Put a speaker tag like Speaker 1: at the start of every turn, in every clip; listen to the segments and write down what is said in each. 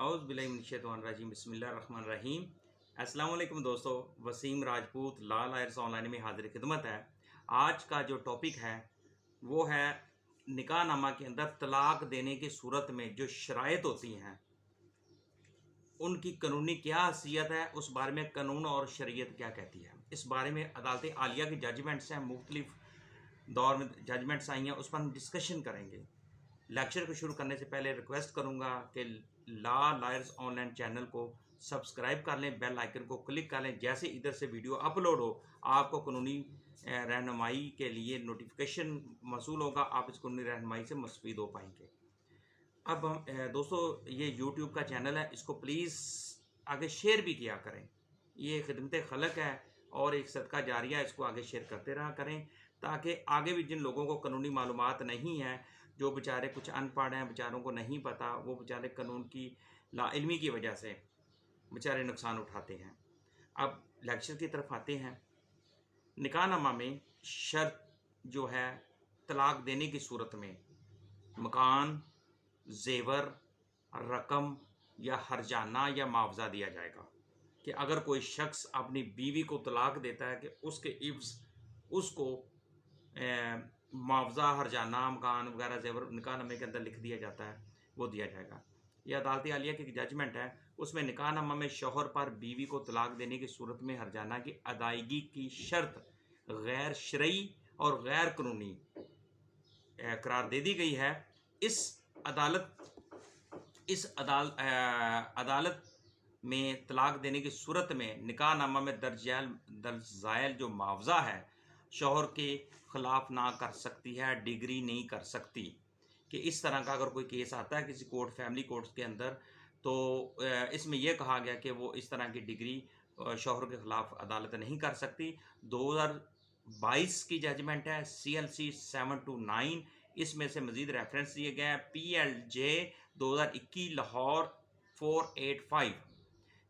Speaker 1: औज़ुबिल्लाहिमिनश्शैतानिर्रजीम बिस्मिल्लाहिर्रहमानिर्रहीम। अस्सलाम वालेकुम दोस्तों, वसीम राजपूत ला लायर्स ऑनलाइन में हाजिर खिदमत है। आज का जो टॉपिक है वो है निकाहनामा के अंदर तलाक देने की सूरत में जो शराइत होती हैं उनकी कानूनी क्या हैसियत है, उस बारे में कानून और शरीयत क्या कहती है। इस बारे में अदालत आलिया की जजमेंट्स हैं, मुख्तलिफ दौर में जजमेंट्स आई हैं, उस पर हम डिस्कशन करेंगे। लेक्चर को शुरू करने से पहले रिक्वेस्ट करूंगा कि ला लायर्स ऑनलाइन चैनल को सब्सक्राइब कर लें, बेल आइकन को क्लिक कर लें। जैसे इधर से वीडियो अपलोड हो आपको कानूनी रहनुमाई के लिए नोटिफिकेशन मौसूल होगा, आप इस कानूनी रहनुमाई से मुस्तफ़ीद हो पाएंगे। अब हम दोस्तों, ये यूट्यूब का चैनल है, इसको प्लीज़ आगे शेयर भी किया करें। ये खिदमत खलक है और एक सदका जारिया है, इसको आगे शेयर करते रहा करें ताकि आगे भी जिन लोगों को कानूनी मालूमात नहीं है, जो बेचारे कुछ अनपढ़ हैं, बेचारों को नहीं पता, वो बेचारे कानून की लाइल्मी की वजह से बेचारे नुकसान उठाते हैं। अब लेक्चर की तरफ आते हैं। निकाहनामा में शर्त जो है तलाक देने की सूरत में मकान, जेवर, रकम या हर्जाना या मुआवजा दिया जाएगा कि अगर कोई शख्स अपनी बीवी को तलाक देता है कि उसके इव्ज़ उसको मुआवजा, हर्जाना, मकान वगैरह जेवर निकाहनामे के अंदर लिख दिया जाता है, वो दिया जाएगा। यह अदालत आलिया की जजमेंट है, उसमें निकाहनामा में शौहर पर बीवी को तलाक देने की सूरत में हर्जाना की अदायगी की शर्त गैर शरई और गैर कानूनी करार दे दी गई है। इस अदालत में तलाक देने की सूरत में निकाहनामा में दर्ज जो मुआवजा है शौहर के ख़िलाफ़ ना कर सकती है, डिग्री नहीं कर सकती। कि इस तरह का अगर कोई केस आता है किसी कोर्ट, फैमिली कोर्ट्स के अंदर, तो इसमें यह कहा गया कि वो इस तरह की डिग्री शौहर के ख़िलाफ़ अदालत नहीं कर सकती। 2022 की जजमेंट है CLC 729, इसमें से मज़ीद रेफरेंस दिए गए हैं PLJ 2021 लाहौर 485,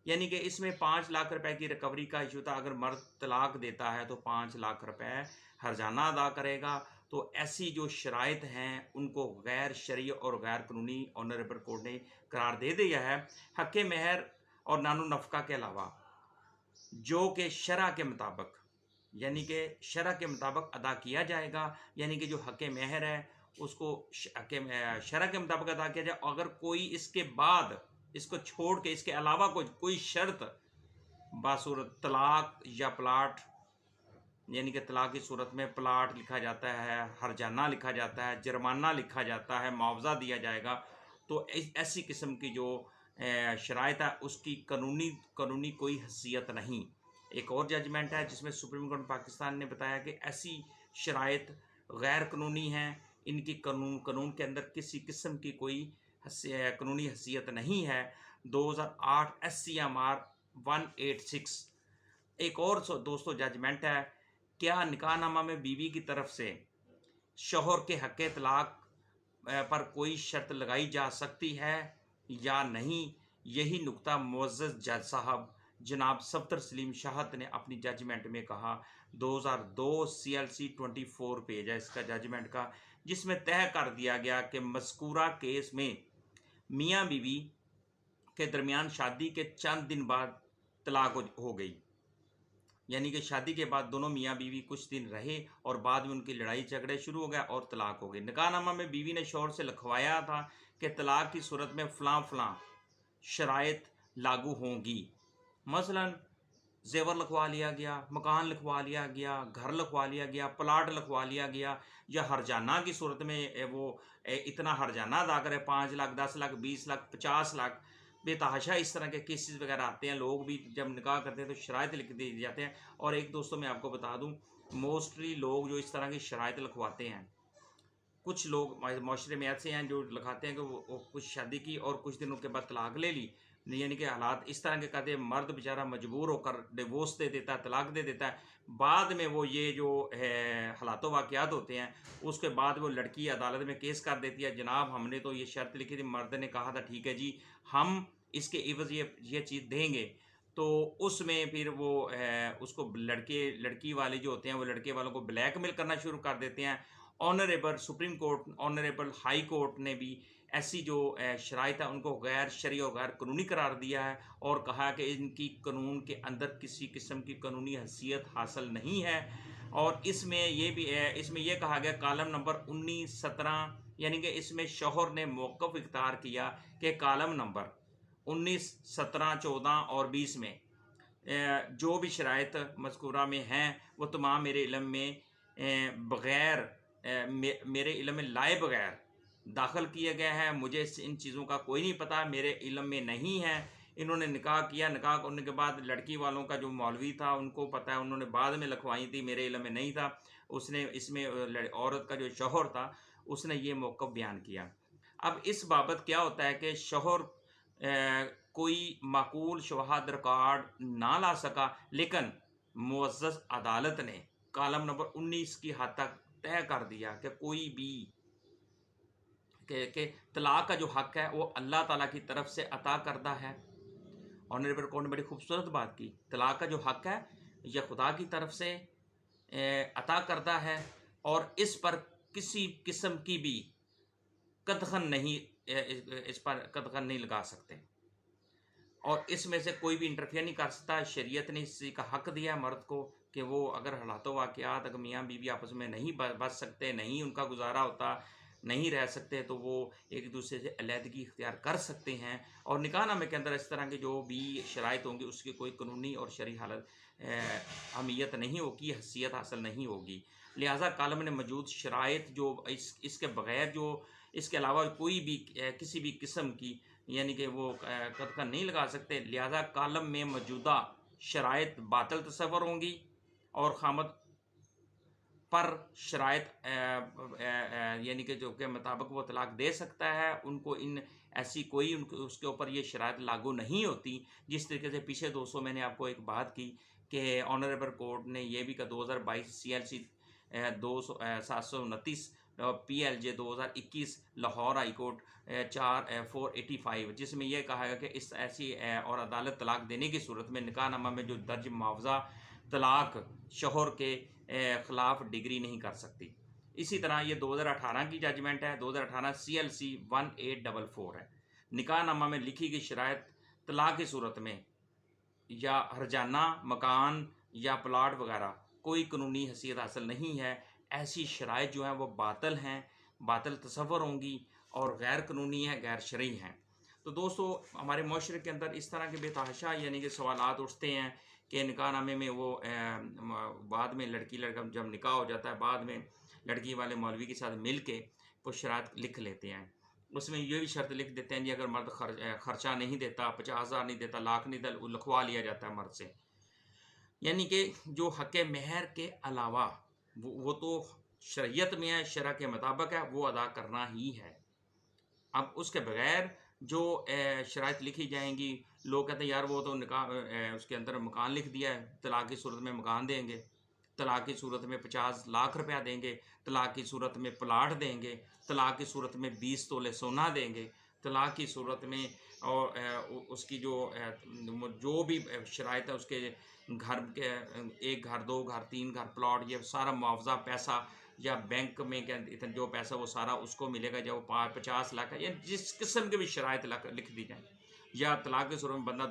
Speaker 1: यानी कि इसमें 5 लाख रुपए की रिकवरी का इशू था। अगर मर्द तलाक देता है तो 5 लाख रुपए हर्जाना अदा करेगा। तो ऐसी जो शराइत हैं उनको गैर शरई और गैर कानूनी ऑनरेबल कोर्ट ने करार दे दिया है। हक़ महर और नानो नफ़का के अलावा जो कि शरअ के मुताबिक, यानी कि शरअ के मुताबिक अदा किया जाएगा, यानी कि जो हक़ महर है उसको शरअ के मुताबिक अदा किया जाए। अगर कोई इसके बाद इसको छोड़ के इसके अलावा कोई शर्त बासूरत तलाक या प्लाट, यानी कि तलाक की सूरत में प्लाट लिखा जाता है, हर्जाना लिखा जाता है, जुर्माना लिखा जाता है, मुआवजा दिया जाएगा, तो ऐसी किस्म की जो शराइत है उसकी कानूनी कोई हैसियत नहीं। एक और जजमेंट है जिसमें सुप्रीम कोर्ट पाकिस्तान ने बताया कि ऐसी शराइत गैर कानूनी हैं, इनकी कानून के अंदर किसी किस्म की कोई कानूनी हैसियत नहीं है। 2008 SCMR 186। एक और दोस्तों जजमेंट है, क्या निकाहनामा में बीवी की तरफ से शौहर के हक़ तलाक पर कोई शर्त लगाई जा सकती है या नहीं। यही नुक्ता मुअज़्ज़ज़ जज साहब जनाब सफ़दर सलीम शाहत ने अपनी जजमेंट में कहा। 2002 CLC 24 पेज है इसका जजमेंट का, जिसमें तय कर दिया गया कि मज़कूरा केस में मियाँ बीवी के दरमियान शादी के चंद दिन बाद तलाक हो गई, यानी कि शादी के बाद दोनों मियाँ बीवी कुछ दिन रहे और बाद में उनकी लड़ाई झगड़े शुरू हो गए और तलाक हो गई। निकाहनामा में बीवी ने शौहर से लिखवाया था कि तलाक की सूरत में फ़लाँ शराइत लागू होंगी। मसलन जेवर लिखवा लिया गया, मकान लिखवा लिया गया, घर लिखवा लिया गया, प्लाट लिखवा लिया गया, या हर्जाना की सूरत में वो इतना हर्जाना अदा करे, 5 लाख, 10 लाख, 20 लाख, 50 लाख, बेतहाशा इस तरह के केसेस वगैरह आते हैं। लोग भी जब निकाह करते हैं तो शराइत लिख दिए जाते हैं। और एक दोस्तों मैं आपको बता दूं, मोस्टली लोग जो इस तरह की शराइत लिखवाते हैं, कुछ लोग माशरे में ऐसे हैं जो लिखाते हैं कि वो कुछ शादी की और कुछ दिनों के बाद तलाक ले ली, यानी कि हालात इस तरह के कहते हैं, मर्द बेचारा मजबूर होकर डिवोर्स दे देता है, तलाक दे देता है। बाद में वो ये जो है हालात वाक़यात होते हैं, उसके बाद वो लड़की अदालत में केस कर देती है, जनाब हमने तो ये शर्त लिखी थी, मर्द ने कहा था ठीक है जी हम इसके इवज़ ये चीज़ देंगे। तो उसमें फिर वो उसको लड़की वाले जो होते हैं वो लड़के वालों को ब्लैकमेल करना शुरू कर देते हैं। Honourable supreme court, honourable high court ने भी ऐसी जो शराइत है उनको गैर शरई और गैर कानूनी करार दिया है और कहा कि इनकी कानून के अंदर किसी किस्म की कानूनी हैसियत हासिल नहीं है। और इसमें ये भी है, इसमें यह कहा गया कॉलम नंबर 19, 17, यानी कि इसमें शौहर ने मौक़िफ़ इख्तियार किया कि कॉलम नंबर 19, 17, 14 और 20 में जो भी शराइत मज़कूरा में हैं वो तमाम मेरे इल्म में बग़ैर मेरे इल्म में लाए बग़ैर दाखिल किए गए हैं। मुझे इन चीज़ों का कोई नहीं पता, मेरे इल्म में नहीं है। इन्होंने निकाह किया, निकाह करने के बाद लड़की वालों का जो मौलवी था उनको पता है, उन्होंने बाद में लिखवाई थी, मेरे इल्म में नहीं था। उसने इसमें औरत का जो शौहर था उसने ये मौक़िफ़ बयान किया। अब इस बाबत क्या होता है कि शौहर कोई माकूल शवाहद रिकॉर्ड ना ला सका, लेकिन मुअज़्ज़ज़ अदालत ने कॉलम नंबर 19 की हद तक तय कर दिया कि कोई भी कि तलाक का जो हक़ है वो अल्लाह ताला की तरफ से अता करदा है। ऑनरेबल कोर्ट ने बड़ी खूबसूरत बात की, तलाक का जो हक़ है यह खुदा की तरफ से अता करदा है और इस पर किसी किस्म की भी कदग़न नहीं, इस पर कदग़न नहीं लगा सकते और इसमें से कोई भी इंटरफेयर नहीं कर सकता। शरीयत ने इसी का हक़ दिया है मर्द को कि वो अगर हालात वाक़यात अगर मियाँ बीवी आपस में नहीं बच सकते, नहीं उनका गुजारा होता, नहीं रह सकते, तो वो एक दूसरे से अलहदगी इख्तियार कर सकते हैं और निकाहनामे के अंदर इस तरह के जो भी शराइत होंगी उसकी कोई कानूनी और शरई हालत अहमियत नहीं होगी, हैसियत हासिल नहीं होगी। लिहाजा कॉलम में मौजूद शराइत जो इसके बग़ैर जो इसके अलावा कोई भी किसी भी किस्म की यानी कि वो कदग़न नहीं लगा सकते। लिहाजा कॉलम में मौजूदा शराइत बातिल तस्वर होंगी और ख़ामद पर शराइत यानी कि जो के मुताबिक वो तलाक दे सकता है, उनको इन ऐसी कोई उनको उसके ऊपर ये शराइत लागू नहीं होती। जिस तरीके से पिछले 200 मैंने आपको एक बात की कि ऑनरेबल कोर्ट ने यह भी कहा 2022 CLC 729 PLJ 2021 Lahore high court 4/485 जिसमें यह कहा गया कि इस ऐसी और अदालत तलाक देने की सूरत में निकाहनामा में जो दर्ज मुआवजा तलाक शौहर के ख़िलाफ़ डिग्री नहीं कर सकती। इसी तरह ये 2018 की जजमेंट है, 2018 CLC 1844 है। निकाहनामा में लिखी गई शराइत तलाक की सूरत में या हरजाना मकान या प्लाट वगैरह कोई कानूनी हैसियत हासिल नहीं है। ऐसी शराइत जो हैं वो बातिल हैं, बातिल तस्वर होंगी और गैर कानूनी है, गैर शरई हैं। तो दोस्तों हमारे माशरे के अंदर इस तरह के बेतहाशा यानी कि सवालात उठते हैं कि निकाहनामे में वो बाद में लड़की लड़का जब निकाह हो जाता है बाद में लड़की वाले मौलवी के साथ मिल के वो शराइत लिख लेते हैं। उसमें ये भी शर्त लिख देते हैं जी अगर मर्द खर्चा नहीं देता, 50,000 नहीं देता, लाख नहीं देता, लिखवा लिया जाता है मर्द से। यानी कि जो हक़ महर के अलावा वो तो शरीयत में है, शरअ के मुताबिक है, वो अदा करना ही है। अब उसके बगैर जो शराइत लिखी जाएंगी, लोग कहते हैं यार वो तो निकाह उसके अंदर मकान लिख दिया है, तलाक की सूरत में मकान देंगे, तलाक की सूरत में 50 लाख रुपया देंगे, तलाक की सूरत में प्लाट देंगे, तलाक की सूरत में 20 तोले सोना देंगे, तलाक की सूरत में और उसकी जो भी शराइत है उसके घर के 1 घर, 2 घर, 3 घर, प्लॉट, ये सारा मुआवजा पैसा या बैंक में इतना जो पैसा वो सारा उसको मिलेगा जब 50 लाख है या जिस किस्म की भी शराइत लिख दी जाए। या तलाक के सूरत में बंदा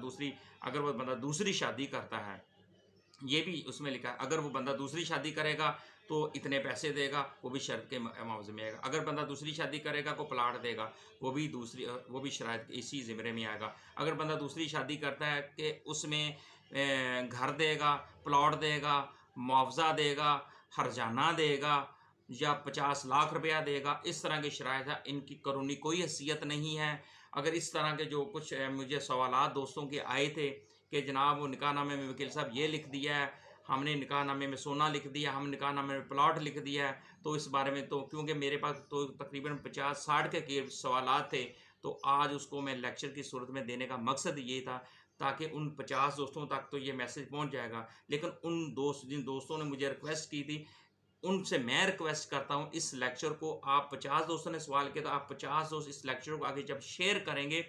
Speaker 1: अगर वो बंदा दूसरी शादी करता है, ये भी उसमें लिखा है अगर वो बंदा दूसरी शादी करेगा तो इतने पैसे देगा, वो भी शर्त के मुआवजे में आएगा। अगर बंदा दूसरी शादी करेगा को प्लाट देगा, वो भी शराइत इसी ज़िम्मे में आएगा। अगर बंदा दूसरी शादी करता है कि उसमें घर देगा, प्लॉट देगा, मुआवजा देगा, हर्जाना देगा या 50 लाख रुपया देगा, इस तरह की शराइत है, इनकी कानूनी कोई हैसियत नहीं है। अगर इस तरह के जो कुछ मुझे सवालात दोस्तों के आए थे कि जनाब वो निकाहनामे में वकील साहब ये लिख दिया है, हमने निकाहनामे में सोना लिख दिया, हम निकाहनामे में प्लॉट लिख दिया है, तो इस बारे में तो क्योंकि मेरे पास तो तकरीबन 50-60 के करीब सवालात थे, तो आज उसको मैं लेक्चर की सूरत में देने का मकसद ये था ताकि उन 50 दोस्तों तक तो ये मैसेज पहुंच जाएगा। लेकिन जिन दोस्तों ने मुझे रिक्वेस्ट की थी उनसे मैं रिक्वेस्ट करता हूं इस लेक्चर को आप 50 दोस्तों ने सवाल किया तो आप 50 दोस्त इस लेक्चर को आगे जब शेयर करेंगे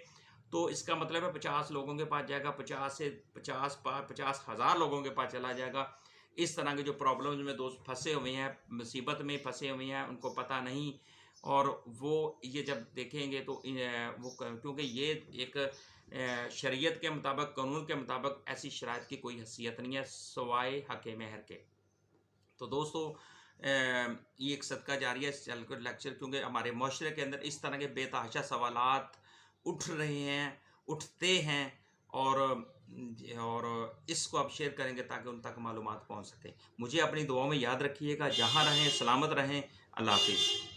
Speaker 1: तो इसका मतलब है 50 लोगों के पास जाएगा, 50,000 लोगों के पास चला जाएगा। इस तरह के जो प्रॉब्लम्स में दोस्त फंसे हुए हैं, मुसीबत में फंसे हुए हैं, उनको पता नहीं और वो ये जब देखेंगे तो क्योंकि ये एक शरीयत के मुताबिक, कानून के मुताबिक ऐसी शराइत की कोई हैसियत नहीं है सवाए हक़ महर के। तो दोस्तों ये एक सदका जारिया है इस लेक्चर, क्योंकि हमारे माशरे के अंदर इस तरह के बेतहाशा सवालात उठ रहे हैं, उठते हैं, और इसको आप शेयर करेंगे ताकि उन तक मालूमात पहुंच सके। मुझे अपनी दुआओं में याद रखिएगा। जहां रहें सलामत रहें। अल्लाह हाफिज़।